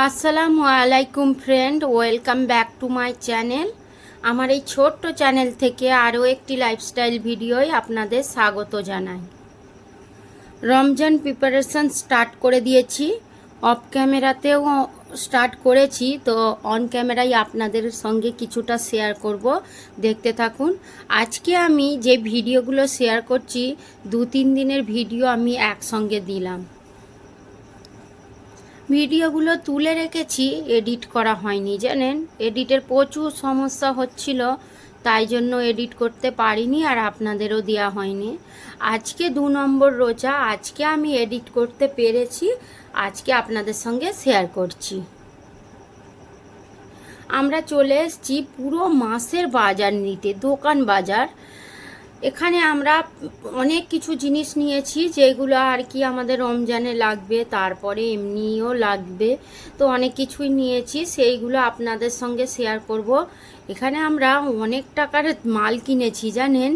আসসালামু আলাইকুম friend, welcome back to my channel. আমার এই ছোট্ট চ্যানেল থেকে আরও একটি লাইফস্টাইল ভিডিওয় আপনাদের স্বাগত জানাই। রমজান প্রিপারেশন স্টার্ট করে দিয়েছি, অফ ক্যামেরাতেও স্টার্ট করেছি, তো অন ক্যামেরায় আপনাদের সঙ্গে কিছুটা শেয়ার করব, দেখতে থাকুন। আজকে আমি যে ভিডিওগুলো শেয়ার করছি 2-3 দিনের ভিডিও আমি একসঙ্গে দিলাম। ভিডিওগুলো তুলে রেখেছি, এডিট করা হয়নি, জানেন এডিটের প্রচুর সমস্যা হচ্ছিল, তাই জন্য এডিট করতে পারিনি আর আপনাদেরও দেওয়া হয়নি। আজকে 2 নম্বর রোজা, আজকে আমি এডিট করতে পেরেছি, আজকে আপনাদের সঙ্গে শেয়ার করছি। আমরা চলে এসেছি পুরো মাসের বাজার নিতে, দোকান বাজার। এখানে আমরা অনেক কিছু জিনিস নিয়েছি যেগুলো আর কি আমাদের রমজানে লাগবে, তারপরে এমনিও লাগবে, তো অনেক কিছুই নিয়েছি, সেইগুলো আপনাদের সঙ্গে শেয়ার করব। এখানে আমরা অনেক টাকার মাল কিনেছি, জানেন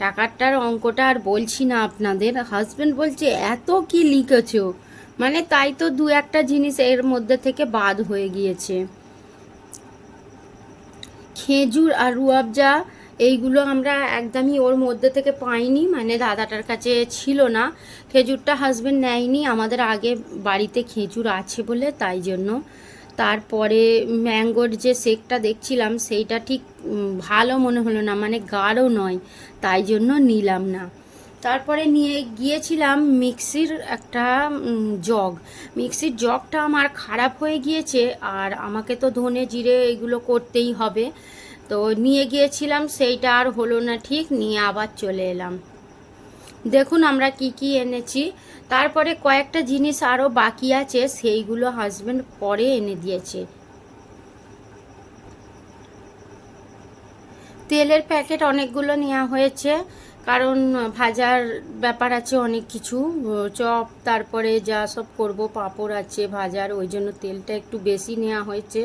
টাকাটার অঙ্কটা আর বলছি না আপনাদের। হাজব্যান্ড বলছে এত কি লিখেছো, মানে তাই তো 2-1টা জিনিস এর মধ্যে থেকে বাদ হয়ে গিয়েছে। খেজুর আর রুয়াবজা এইগুলো আমরা একদমই ওর মধ্যে থেকে পাইনি, মানে দাদাটার কাছে ছিল না। খেজুরটা হাজবেন্ড নেয়নি, আমাদের আগে বাড়িতে খেজুর আছে বলে, তাই জন্য। তারপরে ম্যাঙ্গোর যে শেকটা দেখছিলাম সেইটা ঠিক ভালো মনে হলো না, মানে গাঢ় নয়, তাই জন্য নিলাম না। তারপরে নিয়ে গিয়েছিলাম মিক্সির একটা জগ। মিক্সির জগটা আমার খারাপ হয়ে গিয়েছে, আর আমাকে তো ধনে জিরে এগুলো করতেই হবে, তো নিয়ে গিয়েছিলাম, সেইটা আর হলো না ঠিক, নিয়ে আবার চলে এলাম। দেখুন আমরা কি কি এনেছি। তারপরে কয়েকটা জিনিস আরও বাকি আছে, সেইগুলো হাজব্যান্ড পরে এনে দিয়েছে। তেলের প্যাকেট অনেকগুলো নেওয়া হয়েছে, কারণ ভাজার ব্যাপার আছে অনেক কিছু, চপ তারপরে যা সব করব, পাঁপড় আছে ভাজার, ওই জন্য তেলটা একটু বেশি নেওয়া হয়েছে।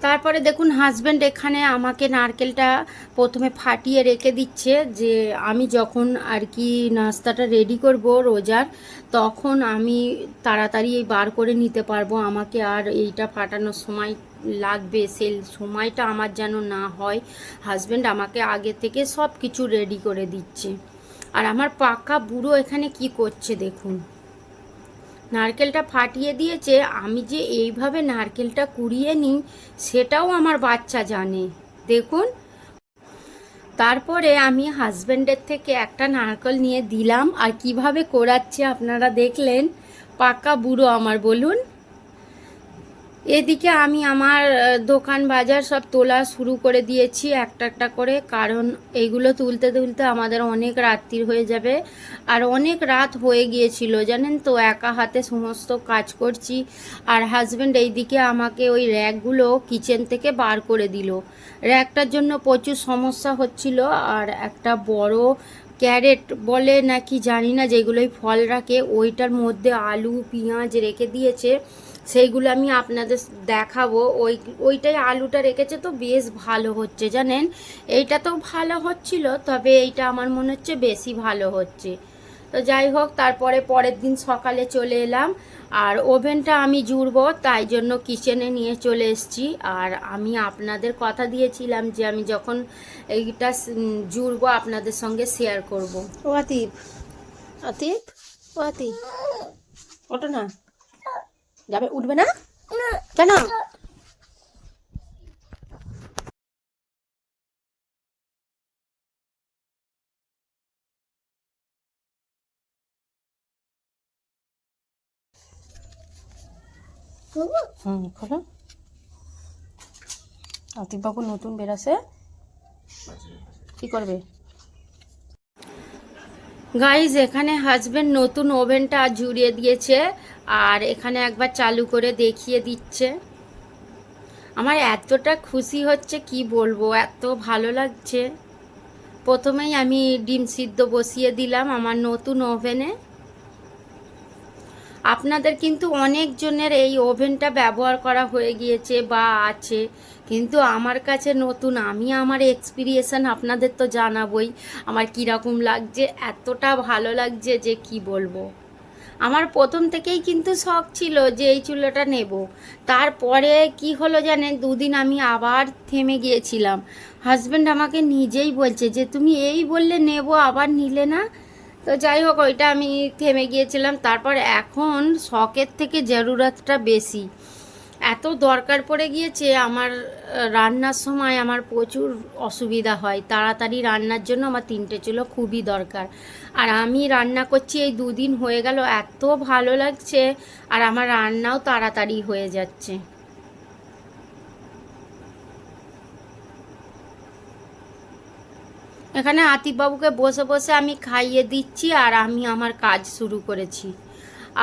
তারপরে দেখুন হাজব্যান্ড এখানে আমাকে নারকেলটা প্রথমে ফাটিয়ে রেখে দিচ্ছে, যে আমি যখন আর কি নাস্তাটা রেডি করব রোজার, তখন আমি তাড়াতাড়ি এই বার করে নিতে পারবো, আমাকে আর এইটা ফাটানোর সময় লাগবে, সেই সময়টা আমার যেন না হয়। হাজব্যান্ড আমাকে আগে থেকে সব কিছু রেডি করে দিচ্ছে। আর আমার পাকা বুড়ো এখানে কি করছে দেখুন, নারকেলটা ফাটিয়ে দিয়েছে। আমি যে এইভাবে নারকেলটা কুড়িয়ে নিই সেটাও আমার বাচ্চা জানে, দেখুন। তারপরে আমি হাজব্যান্ডের থেকে একটা নারকেল নিয়ে দিলাম, আর কিভাবে কোরাচ্ছে আপনারা দেখলেন, পাকা বুড়ো আমার, বলুন। এদিকে আমি আমার দোকান বাজার সব তোলা শুরু করে দিয়েছি একটা একটা করে, কারণ এইগুলো তুলতে তুলতে আমাদের অনেক রাত্রির হয়ে যাবে, আর অনেক রাত হয়ে গিয়েছিল, জানেন তো, একা হাতে সমস্ত কাজ করছি। আর হাজব্যান্ড এইদিকে আমাকে ওই র্যাকগুলো কিচেন থেকে বার করে দিল। র্যাকটার জন্য প্রচুর সমস্যা হচ্ছিল, আর একটা বড় ক্যারেট বলে নাকি জানি না, যেগুলোই ফল রাখে, ওইটার মধ্যে আলু পেঁয়াজ রেখে দিয়েছে, সেইগুলো আমি আপনাদের দেখাবো। ওইটাই আলুটা রেখেছে, তো বেশ ভালো হচ্ছে, জানেন এইটা তো ভালো হচ্ছিল, তবে এইটা আমার মনে হচ্ছে বেশি ভালো হচ্ছে। তো যাই হোক, তারপরে পরের দিন সকালে চলে এলাম, আর ওভেনটা আমি জুড়বো, তাই জন্য কিচেনে নিয়ে চলে এসেছি। আর আমি আপনাদের কথা দিয়েছিলাম যে আমি যখন এইটা জুড়বো আপনাদের সঙ্গে শেয়ার করব। ও আতিফ, আতিফ, ও আতিফ, ওটা না যাবে, উঠবে না কেন? খোলো। আতিফ বাবু নতুন বেরাছে, কি করবে? গাইজ এখানে হাজবেন্ড নতুন ওভেনটা জুড়িয়ে দিয়েছে, আর এখানে একবার চালু করে দেখিয়ে দিচ্ছে। আমার এতটা খুশি হচ্ছে কি বলবো, এত ভালো লাগছে। প্রথমেই আমি ডিম সিদ্ধ বসিয়ে দিলাম আমার নতুন ওভেনে। আপনাদের কিন্তু অনেকজনের এই ওভেনটা ব্যবহার করা হয়ে গিয়েছে বা আছে, কিন্তু আমার কাছে নতুন। আমি আমার এক্সপিরিয়েন্স আপনাদের তো জানাবই আমার কীরকম লাগছে, এতটা ভালো লাগছে যে কি বলবো। আমার প্রথম থেকেই কিন্তু শখ ছিল যে এই চুলোটা নেব। তারপরে কি হলো জানেন, দুদিন আমি আবার থেমে গিয়েছিলাম। হাজব্যান্ড আমাকে নিজেই বলছে যে তুমি এই বললে নেব, আবার নিলে না। তো যাই হোক, ওইটা আমি থেমে গিয়েছিলাম। তারপর এখন শখের থেকে জরুরতটা বেশি, এত দরকার পড়ে গিয়েছে আমার। রান্নার সময় আমার প্রচুর অসুবিধা হয়, তাড়াতাড়ি রান্নার জন্য আমার 3টে চুলো খুবই দরকার। আর আমি রান্না করছি এই 2 দিন হয়ে গেল, এত ভালো লাগছে, আর আমার রান্নাও তাড়াতাড়ি হয়ে যাচ্ছে। এখানে আতিফবাবুকে বসে বসে আমি খাইয়ে দিচ্ছি, আর আমি আমার কাজ শুরু করেছি।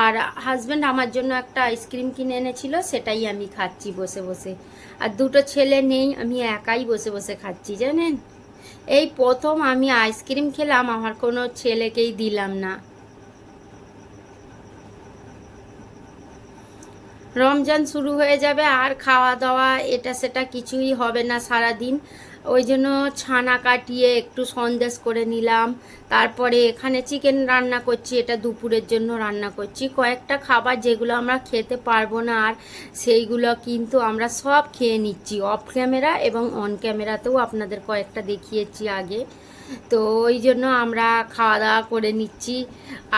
আর হাজব্যান্ড আমার জন্য একটা আইসক্রিম কিনে এনেছিল, সেটাই আমি খাচ্ছি বসে বসে। আর 2টো ছেলে নেই, আমি একাই বসে বসে খাচ্ছি জানেন। এই প্রথম আমি আইসক্রিম খেলাম, আমার কোনো ছেলেকেই দিলাম না। রমজান শুরু হয়ে যাবে, আর খাওয়া দাওয়া এটা সেটা কিছুই হবে না সারাদিন। ওই জন্য ছানা কাটিয়ে একটু সন্দেশ করে নিলাম। তারপরে এখানে চিকেন রান্না করছি, এটা দুপুরের জন্য রান্না করছি। কয়েকটা খাবার যেগুলো আমরা খেতে পারবো না, আর সেইগুলো কিন্তু আমরা সব খেয়ে নিচ্ছি অফ ক্যামেরা এবং অন ক্যামেরাতেও আপনাদের কয়েকটা দেখিয়েছি আগে। তো ওই জন্য আমরা খাওয়া দাওয়া করে নিচ্ছি।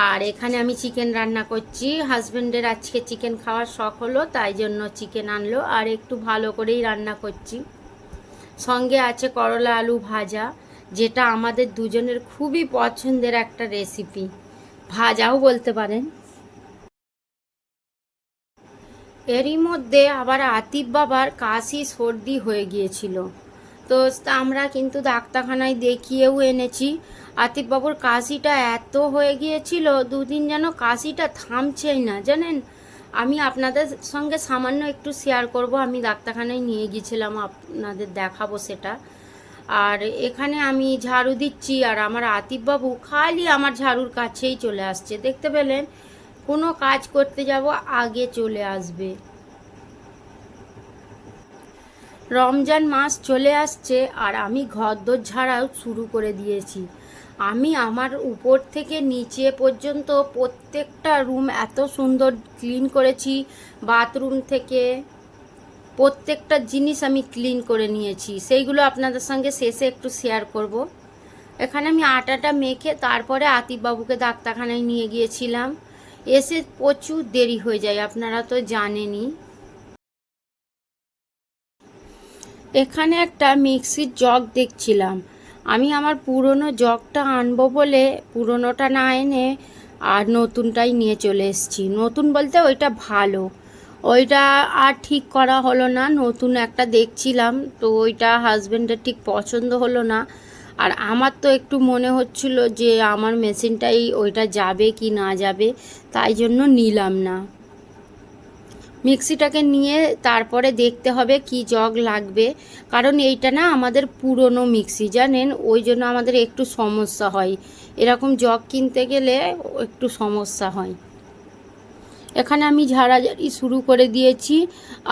আর এখানে আমি চিকেন রান্না করছি। হাজব্যান্ডের আজকে চিকেন খাওয়ার শখ হলো, তাই জন্য চিকেন আনলো, আর একটু ভালো করেই রান্না করছি। সঙ্গে আছে করলা আলু ভাজা, যেটা আমাদের দুজনের খুবই পছন্দের একটা রেসিপি, ভাজাও বলতে পারেন। এরই মধ্যে আবার আতিফ বাবার কাশি সর্দি হয়ে গিয়েছিল। তো আমরা কিন্তু ডাক্তারখানায় দেখিয়েও এনেছি। আতিফবাবুর কাশিটা এত হয়ে গিয়েছিল, 2 দিন যেন কাশিটা থামছেই না জানেন। আমি আপনাদের সঙ্গে সামান্য একটু শেয়ার করব, আমি ডাক্তারখানায় নিয়ে গিয়েছিলাম, আপনাদের দেখাবো সেটা। আর এখানে আমি ঝাড়ু দিচ্ছি, আর আমার আতিফবাবু খালি আমার ঝাড়ুর কাছেই চলে আসছে, দেখতে পেলেন। কোনো কাজ করতে যাব আগে চলে আসবে। রমজান মাস চলে আসছে, আর আমি ঘরদোর ঝাড়াও শুরু করে দিয়েছি। আমি আমার উপর থেকে নিচে পর্যন্ত প্রত্যেকটা রুম এত সুন্দর ক্লিন করেছি। বাথরুম থেকে প্রত্যেকটা জিনিস আমি ক্লিন করে নিয়েছি, সেইগুলো আপনাদের সঙ্গে শেষে একটু শেয়ার করব। এখানে আমি আটাটা মেখে তারপরে আতিফবাবুকে ডাক্তারখানায় নিয়ে গিয়েছিলাম। এসে প্রচুর দেরি হয়ে যায়, আপনারা তো জানেনই। এখানে একটা মিক্সির জগ দেখছিলাম, আমি আমার পুরনো জগটা আনবো বলে পুরনোটা না এনে আর নতুনটাই নিয়ে চলে এসেছি। নতুন বলতে ওইটা ভালো, ওইটা আর ঠিক করা হলো না। নতুন একটা দেখছিলাম, তো ওইটা হাজব্যান্ডের ঠিক পছন্দ হলো না। আর আমার তো একটু মনে হচ্ছিল যে আমার মেশিনটাই ওইটা যাবে কি না যাবে, তাই জন্য নিলাম না। মিক্সিটাকে নিয়ে তারপরে দেখতে হবে কি জগ লাগবে, কারণ এইটা না আমাদের পুরনো মিক্সি জানেন, ওই জন্য আমাদের একটু সমস্যা হয়। এরকম জগ কিনতে গেলে একটু সমস্যা হয়। এখানে আমি ঝাড়াঝাড়ি শুরু করে দিয়েছি।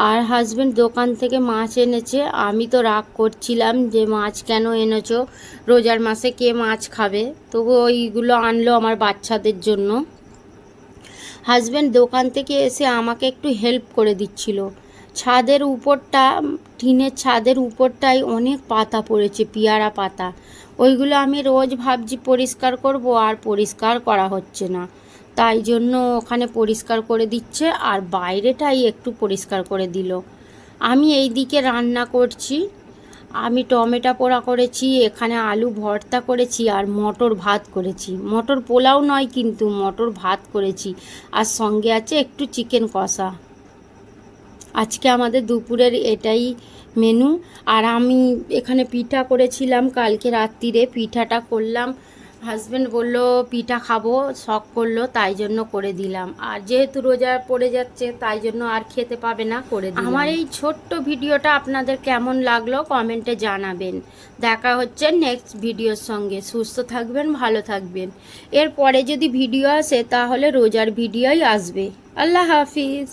আর হাজব্যান্ড দোকান থেকে মাছ এনেছে, আমি তো রাগ করছিলাম যে মাছ কেন এনেছো, রোজার মাসে কে মাছ খাবে। তবু ওইগুলো আনলো আমার বাচ্চাদের জন্য। হাজব্যান্ড দোকান থেকে এসে আমাকে একটু হেল্প করে দিচ্ছিল। ছাদের উপরটা, টিনের ছাদের উপরটায় অনেক পাতা পড়েছে, পেয়ারা পাতা। ওইগুলো আমি রোজ ভাবছি পরিষ্কার করব, আর পরিষ্কার করা হচ্ছে না, তাই জন্য ওখানে পরিষ্কার করে দিচ্ছে, আর বাইরেটাই একটু পরিষ্কার করে দিল। আমি এই দিকে রান্না করছি। আমি টমেটো পোড়া করেছি, এখানে আলু ভর্তা করেছি, আর মটর ভাত করেছি। মটর পোলাও নয় কিন্তু, মটর ভাত করেছি, আর সঙ্গে আছে একটু চিকেন কষা। আজকে আমাদের দুপুরের এটাই মেনু। আর আমি এখানে পিঠা করেছিলাম কালকে রাত্রিরে, পিঠাটা করলাম। হাজব্যান্ড বলল পিঠা খাবো, শখ করলো, তাই জন্য করে দিলাম। আর যেহেতু রোজা পড়ে যাচ্ছে, তাই জন্য আর খেতে পাবে না, করে দিলাম। আমার এই ছোট্ট ভিডিওটা আপনাদের কেমন লাগলো কমেন্টে জানাবেন। দেখা হচ্ছে নেক্সট ভিডিওর সঙ্গে। সুস্থ থাকবেন, ভালো থাকবেন। এরপরে যদি ভিডিও আসে তাহলে রোজার ভিডিওই আসবে। আল্লাহ হাফিজ।